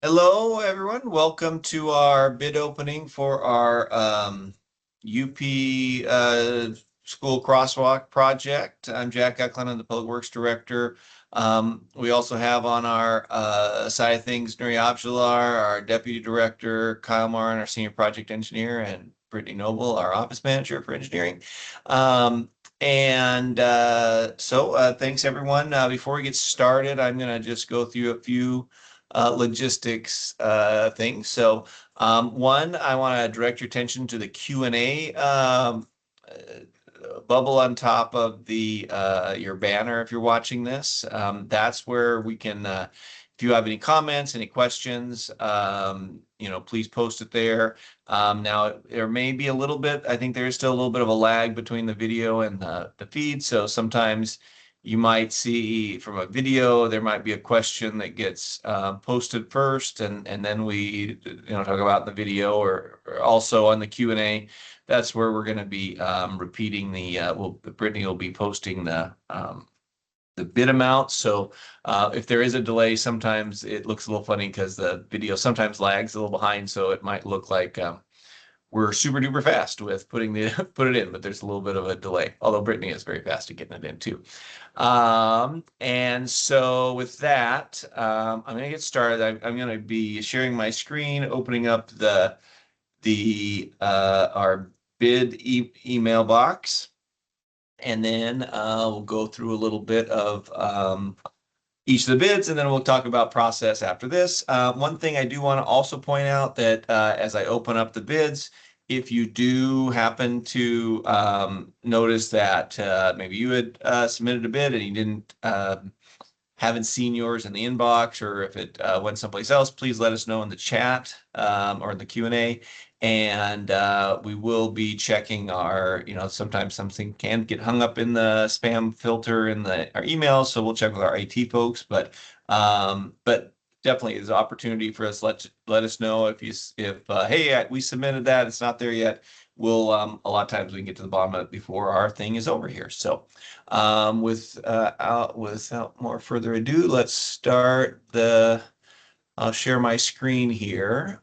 Hello, everyone. Welcome to our bid opening for our UP School Crosswalk project. I'm Jack Eklund, I'm the Public Works Director. We also have on our side of things Nuri Abjalar, our Deputy Director, Kyle Marin, our Senior Project Engineer, and Brittany Noble, our Office Manager for Engineering. Thanks everyone. Before we get started, I'm going to just go through a few logistics things. One, I want to direct your attention to the Q&A bubble on top of the your banner if you're watching this. That's where we can, if you have any comments, any questions, please post it there. Now, there may be a little bit, I think there is still a little bit of a lag between the video and the feed. So sometimes you might see from a video, there might be a question that gets posted first, and then we talk about in the video or also on the Q&A. That's where we're going to be repeating Brittany will be posting the bid amount. So if there is a delay, sometimes it looks a little funny because the video sometimes lags a little behind, so it might look like we're super duper fast with put it in, but there's a little bit of a delay. Although Brittany is very fast at getting it in too. And so with that, I'm going to get started. I'm going to be sharing my screen, opening up our bid email box, and then we'll go through a little bit of each of the bids, and then we'll talk about process after this. One thing I do want to also point out that as I open up the bids, if you do happen to notice that maybe you had submitted a bid and you haven't seen yours in the inbox, or if it went someplace else, please let us know in the chat or in the Q&A. And we will be checking sometimes something can get hung up in the spam filter in our emails, so we'll check with our IT folks. But definitely is an opportunity for us. Let us know if hey, we submitted that, it's not there yet. We'll a lot of times we can get to the bottom of it before our thing is over here. So without more further ado, let's start I'll share my screen here.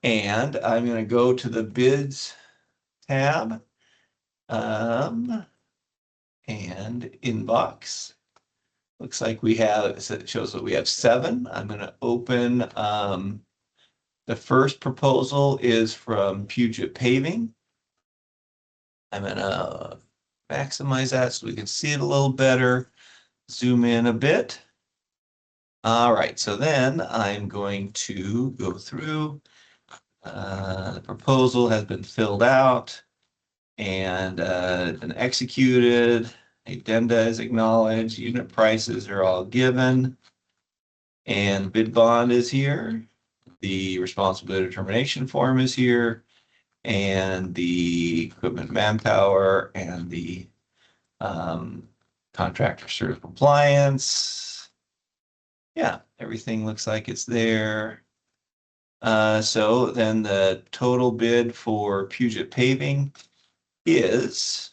And I'm going to go to the bids tab and inbox. Looks like it shows that we have 7. I'm going to open, the first proposal is from Puget Paving. I'm going to maximize that so we can see it a little better, zoom in a bit. All right, so then I'm going to go through. The proposal has been filled out and been executed. Addenda is acknowledged. Unit prices are all given. And bid bond is here. The responsibility determination form is here. And the equipment manpower and the contractor certificate compliance. Yeah, everything looks like it's there. So then the total bid for Puget Paving is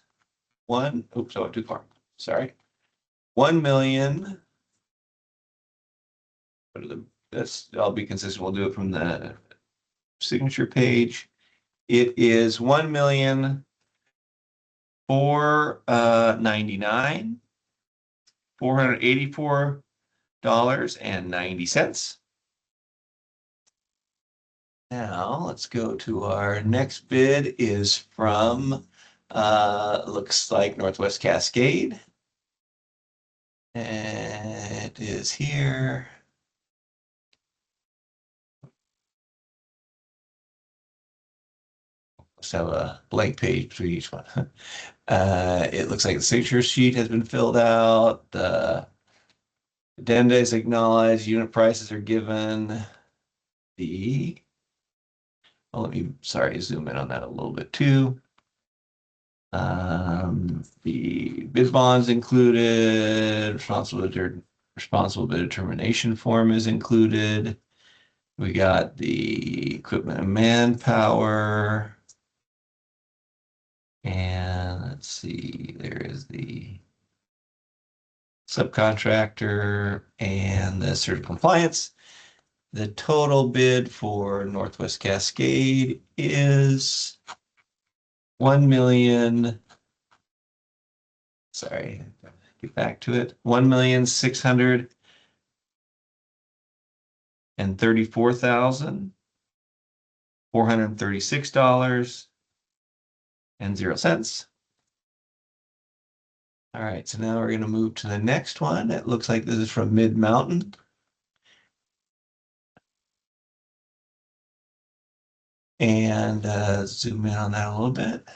oops, I went too far. Sorry. 1 million. I'll be consistent. We'll do it from the signature page. It is 1,499,484 $484.90. Now let's go to our next bid is from looks like Northwest Cascade. And it is here. Let's have a blank page between each one. It looks like the signature sheet has been filled out. The addenda is acknowledged. Unit prices are given. Let me zoom in on that a little bit too. The bid bonds included. Responsible bid determination form is included. We got the equipment and manpower. And let's see, there is the subcontractor, and the cert of compliance. The total bid for Northwest Cascade is 1,000,000. Sorry, get back to it. 1,634,436.00. All right, so now we're going to move to the next one. It looks like this is from Mid Mountain. And zoom in on that a little bit.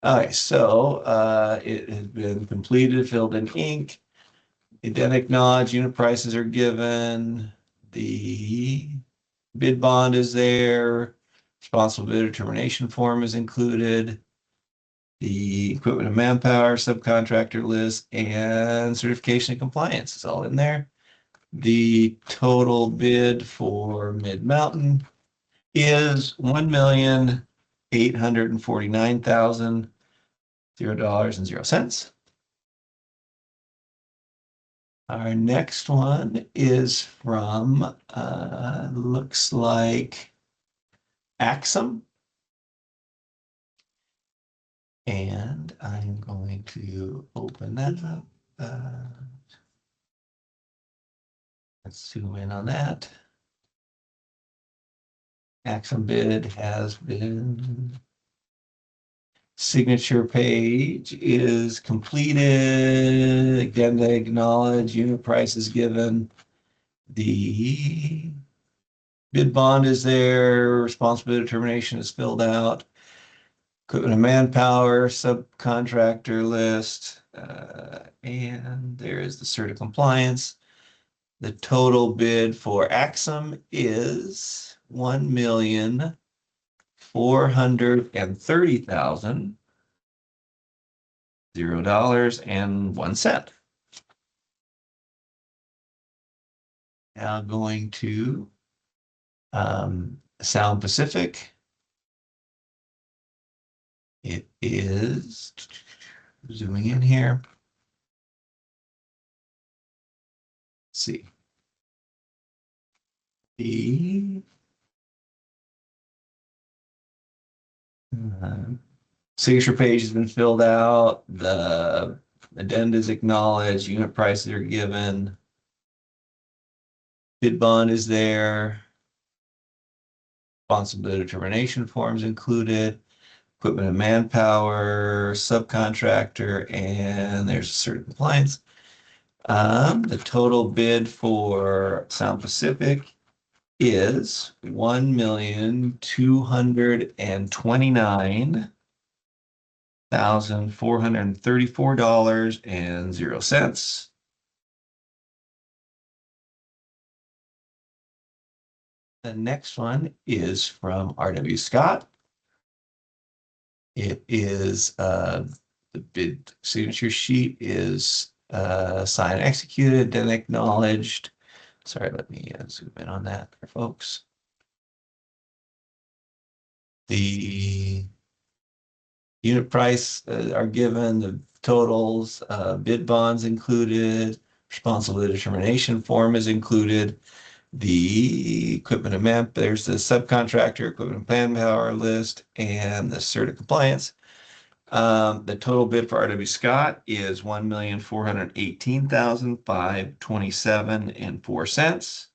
Okay, so it has been completed, filled in ink. Identic knowledge, unit prices are given. The bid bond is there. Responsible bidder termination form is included. The equipment and manpower, subcontractor list, and certification and compliance is all in there. The total bid for Mid Mountain is $1,849,000. Our next one is from looks like Axum. And I'm going to open that up. Let's zoom in on that. Axum bid has been, signature page is completed. Again, they acknowledge unit price is given. The bid bond is there. Responsibility determination is filled out. Equipment and manpower, subcontractor list, and there is the cert of compliance. The total bid for Axum is $1,430,000.01. Now going to Sound Pacific. It is zooming in here. Let's see. The signature page has been filled out. The addenda is acknowledged. Unit prices are given. Bid bond is there. Responsibility determination forms included. Equipment and manpower, subcontractor, and there's certain compliance. The total bid for Sound Pacific is $1,229,434.00. The next one is from R.W. Scott. It is the bid signature sheet is signed, executed, then acknowledged. Sorry, let me zoom in on that for folks. The unit price are given, the totals, bid bonds included, responsible determination form is included, the equipment and there's the subcontractor equipment and manpower list, and the cert of compliance. The total bid for R.W. Scott is $1,418,527.04.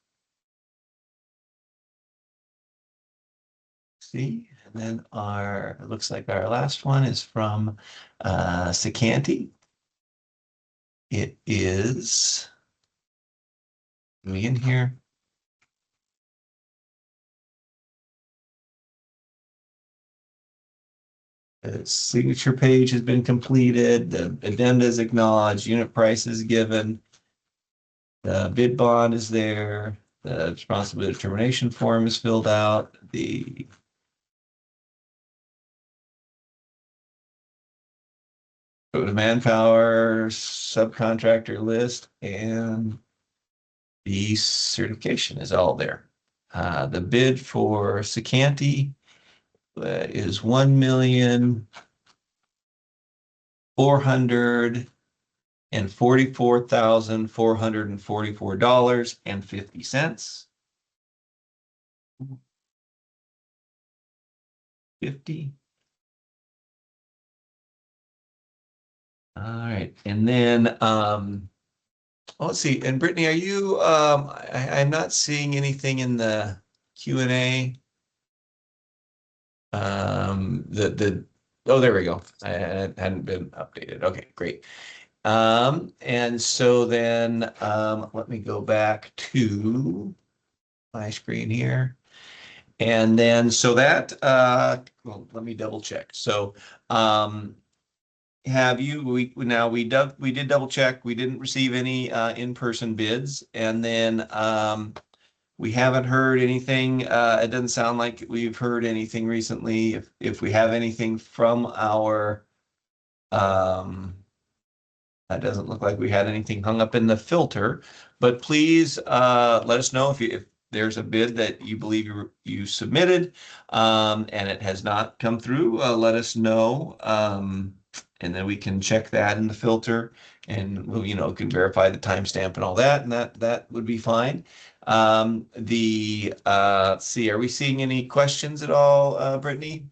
See, and then it looks like our last one is from Sicanti. It is me in here. The signature page has been completed. The addenda is acknowledged. Unit price is given. The bid bond is there. The responsibility determination form is filled out. The go to manpower, subcontractor list, and the certification is all there. The bid for Sicanti is $444,444.50. 50. All right. And then let's see. And Brittany, are you I'm not seeing anything in the Q&A. The oh, there we go. I hadn't been updated. Okay, great. And so then let me go back to my screen here. And then so that well, let me double check. So have you we did double check. We didn't receive any in-person bids, and then we haven't heard anything. It doesn't sound like we've heard anything recently. If we have anything from our that doesn't look like we had anything hung up in the filter, but please let us know if there's a bid that you believe you submitted and it has not come through. Let us know, and then we can check that in the filter, and we'll, can verify the timestamp and all that, and that would be fine. Let's see, are we seeing any questions at all, Brittany?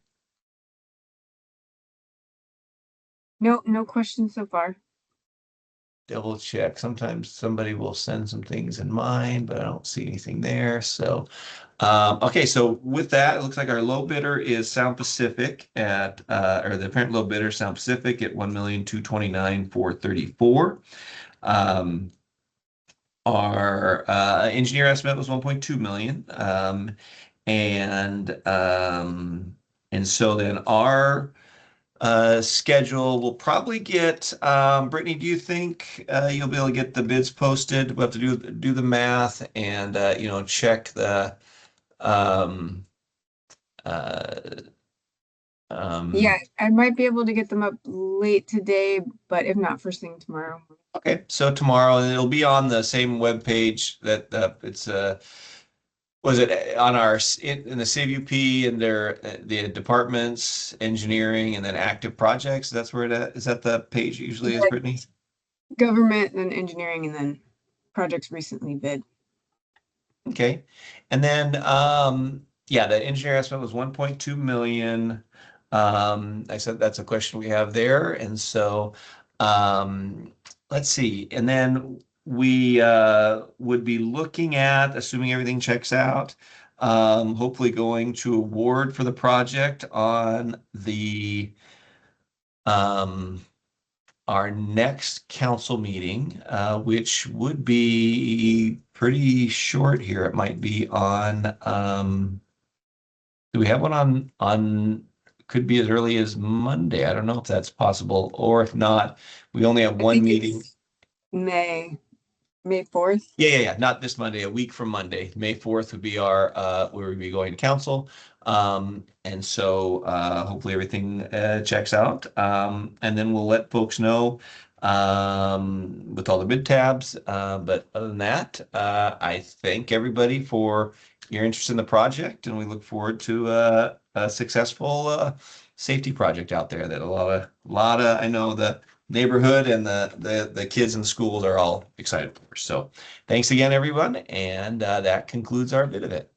No, no questions so far. Double check. Sometimes somebody will send some things in mine, but I don't see anything there. So, okay. So with that, it looks like our low bidder is Sound Pacific at, or the apparent low bidder Sound Pacific at 1,229,434. Our engineer estimate was 1.2 million. And so then our schedule will probably get Brittany, do you think you'll be able to get the bids posted? We'll have to do the math and check the um uh Yeah, I might be able to get them up late today, but if not, first thing tomorrow. okay, so tomorrow, and it'll be on the same web page that it's was it on our in the CVP and their the departments, engineering, and then active projects. That's where is that the page usually is, Like Brittany? government, then engineering, and then projects recently bid. Okay. And then yeah, the engineer estimate was 1.2 million. I said that's a question we have there. And so um let's see. And then we would be looking at, assuming everything checks out, hopefully going to award for the project on the um our next council meeting, which would be pretty short here. It might be on, do we have one could be as early as Monday. I don't know if that's possible, or if not, we only have I one think meeting. it's May 4th. Yeah. Not this Monday, a week from Monday. May 4th would be our where we'd be going to council. And so hopefully everything checks out. And then we'll let folks know with all the bid tabs. But other than that, I thank everybody for your interest in the project, and we look forward to a successful safety project out there that a lot of I know the neighborhood and the kids in the schools are all excited for. So thanks again, everyone. And that concludes our bit of it.